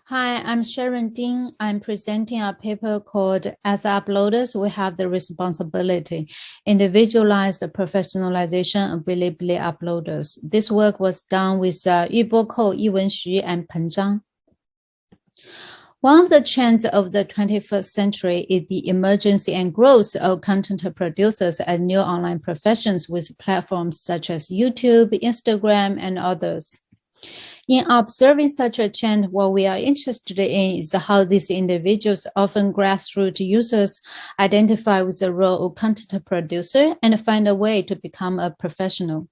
Hi, I'm Sharon Ding. I'm presenting a paper called As Uploaders, We Have the Responsibility, Individualized Professionalization of Bilibili Uploaders. This work was done with Yubo, Yiwen, Xu, and Peng, Zhang. One of the trends of the 21st century is the emergence and growth of content producers and new online professions with platforms such as YouTube, Instagram, and others. In observing such a trend, what we are interested in is how these individuals, often grassroots users, identify with the role of content producer and find a way to become a professional.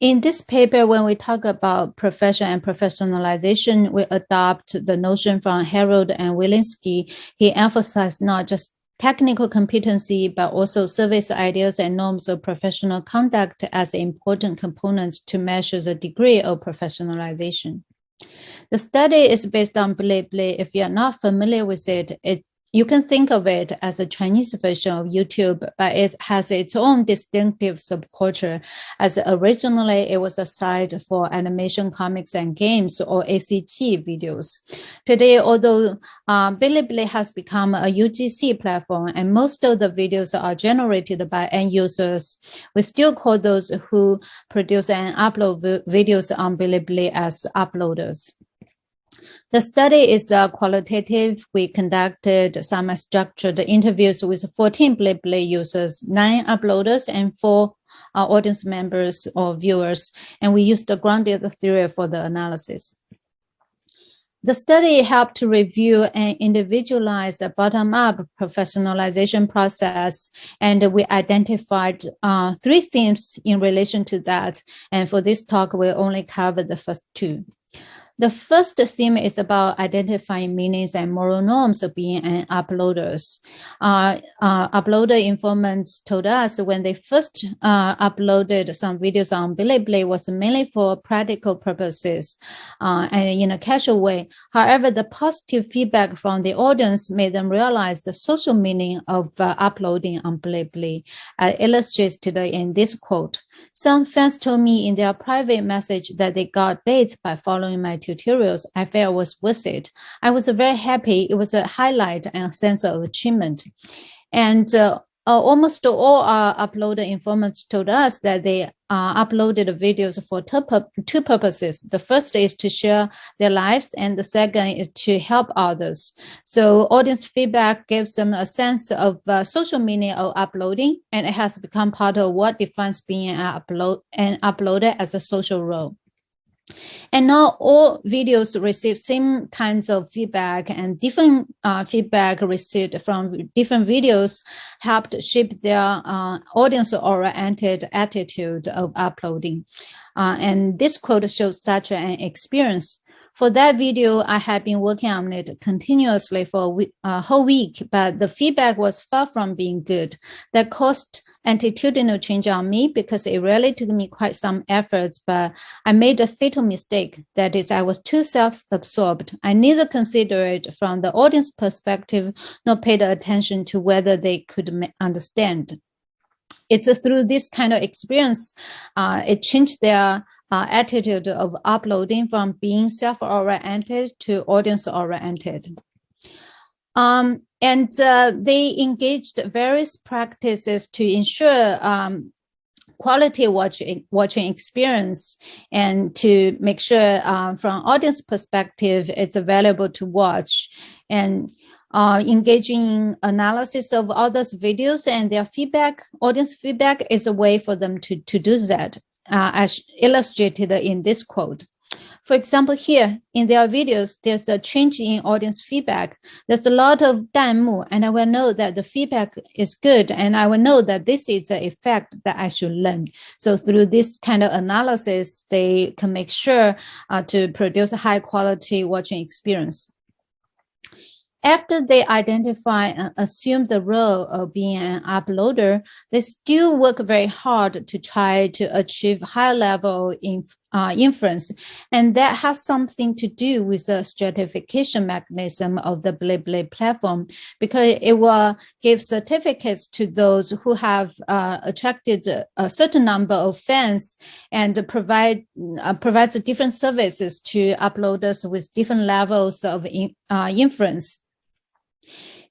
In this paper, when we talk about profession and professionalization, we adopt the notion from Harold and Wilinski. He emphasized not just technical competency, but also service ideas and norms of professional conduct as important components to measure the degree of professionalization. The study is based on Bilibili. If you're not familiar with it, you can think of it as a Chinese version of YouTube, but it has its own distinctive subculture, as originally it was a site for animation, comics, and games, or SIGCHI videos. Today, although Bilibili has become a UGC platform and most of the videos are generated by end users, we still call those who produce and upload videos on Bilibili as uploaders. The study is qualitative. We conducted semi-structured interviews with 14 Bilibili users, 9 uploaders, and 4 audience members or viewers, and we used the grounded theory for the analysis. The study helped to review an individualized bottom-up professionalization process, and we identified 3 themes in relation to that, and for this talk, we'll only cover the first 2. The first theme is about identifying meanings and moral norms of being an uploaders. Uploader informants told us when they first uploaded some videos on Bilibili was mainly for practical purposes and in a casual way. However, the positive feedback from the audience made them realize the social meaning of uploading on Bilibili, illustrated in this quote. Some fans told me in their private message that they got dates by following my tutorials. I felt was worth it. I was very happy. It was a highlight and a sense of achievement. And almost all uploader informants told us that they uploaded videos for 2 purposes. The first is to share their lives, and the second is to help others. So audience feedback gives them a sense of social meaning of uploading, and it has become part of what defines being an uploader as a social role. And now all videos receive same kinds of feedback, and different feedback received from different videos helped shape their audience-oriented attitude of uploading. And this quote shows such an experience. For that video, I had been working on it continuously for a whole week, but the feedback was far from being good. That caused attitudinal change on me because it really took me quite some efforts, but I made a fatal mistake. That is, I was too self-absorbed. I neither considered it from the audience perspective nor paid attention to whether they could understand. It's through this kind of experience, it changed their attitude of uploading from being self-oriented to audience-oriented. And they engaged various practices to ensure quality watching experience, and to make sure from audience perspective, it's available to watch, and engaging in analysis of others' videos and their feedback. Audience feedback is a way for them to do that, as illustrated in this quote. For example, here in their videos, there's a change in audience feedback. There's a lot of 弹幕, and I will know that the feedback is good, and I will know that this is the effect that I should learn. So through this kind of analysis, they can make sure to produce a high quality watching experience. After they identify and assume the role of being an uploader, they still work very hard to try to achieve high level inference. And that has something to do with the stratification mechanism of the Bilibili platform, because it will give certificates to those who have attracted a certain number of fans, and provides different services to uploaders with different levels of influence.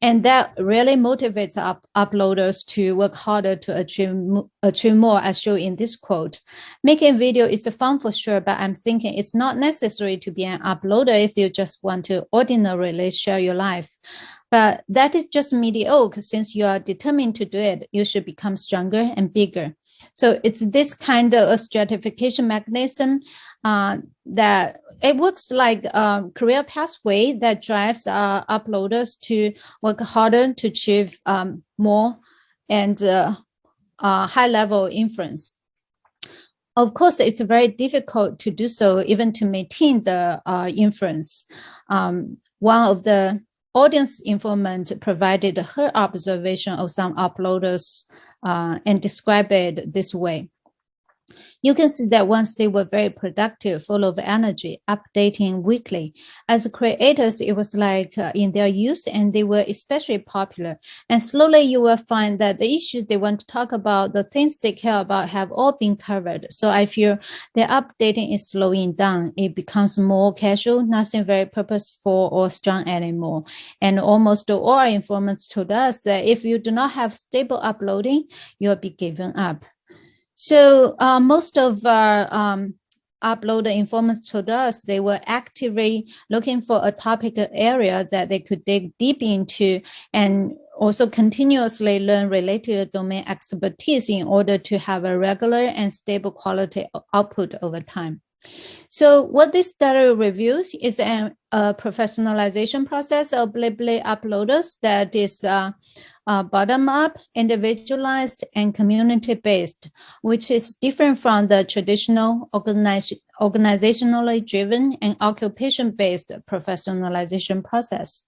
And that really motivates uploaders to work harder to achieve more, as shown in this quote. Making video is fun for sure, but I'm thinking it's not necessary to be an uploader if you just want to ordinarily share your life. But that is just mediocre. Since you are determined to do it, you should become stronger and bigger. So it's this kind of a stratification mechanism that it works like a career pathway that drives uploaders to work harder to achieve more and high-level influence. Of course, it's very difficult to do so, even to maintain the influence. One of the audience informant provided her observation of some uploaders and described it this way. You can see that once they were very productive, full of energy, updating weekly. As creators, it was like in their youth, and they were especially popular. And slowly you will find that the issues they want to talk about, the things they care about, have all been covered. So I feel their updating is slowing down. It becomes more casual, nothing very purposeful or strong anymore. And almost all our informants told us that if you do not have stable uploading, you'll be given up. So most of our uploader informants told us they were actively looking for a topic area that they could dig deep into, and also continuously learn related domain expertise in order to have a regular and stable quality output over time. So what this study reviews is a professionalization process of Bilibili uploaders that is bottom-up, individualized, and community-based, which is different from the traditional organizationally driven and occupation-based professionalization process.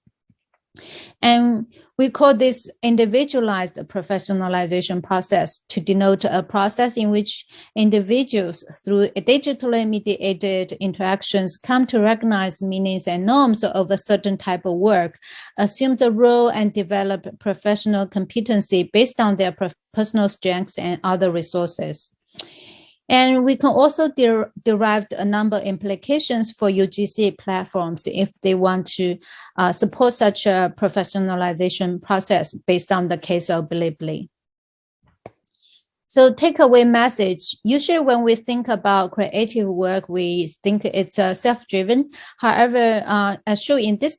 And we call this individualized professionalization process to denote a process in which individuals, through digitally mediated interactions, come to recognize meanings and norms of a certain type of work, assume the role, and develop professional competency based on their personal strengths and other resources. And we can also derive a number of implications for UGC platforms if they want to support such a professionalization process based on the case of Bilibili. So takeaway message, usually when we think about creative work, we think it's self-driven. However, as shown in this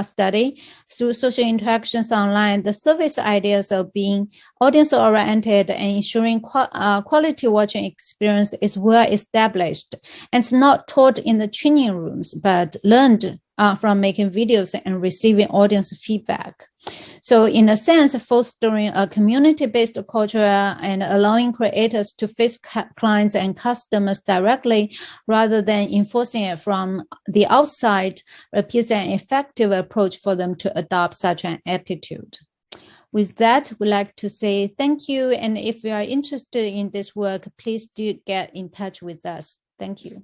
study, through social interactions online, the service ideas of being audience-oriented and ensuring quality watching experience is well established. And it's not taught in the training rooms, but learned from making videos and receiving audience feedback. So in a sense, fostering a community-based culture and allowing creators to face clients and customers directly rather than enforcing it from the outside appears an effective approach for them to adopt such an attitude. With that, we'd like to say thank you. And if you are interested in this work, please do get in touch with us. Thank you.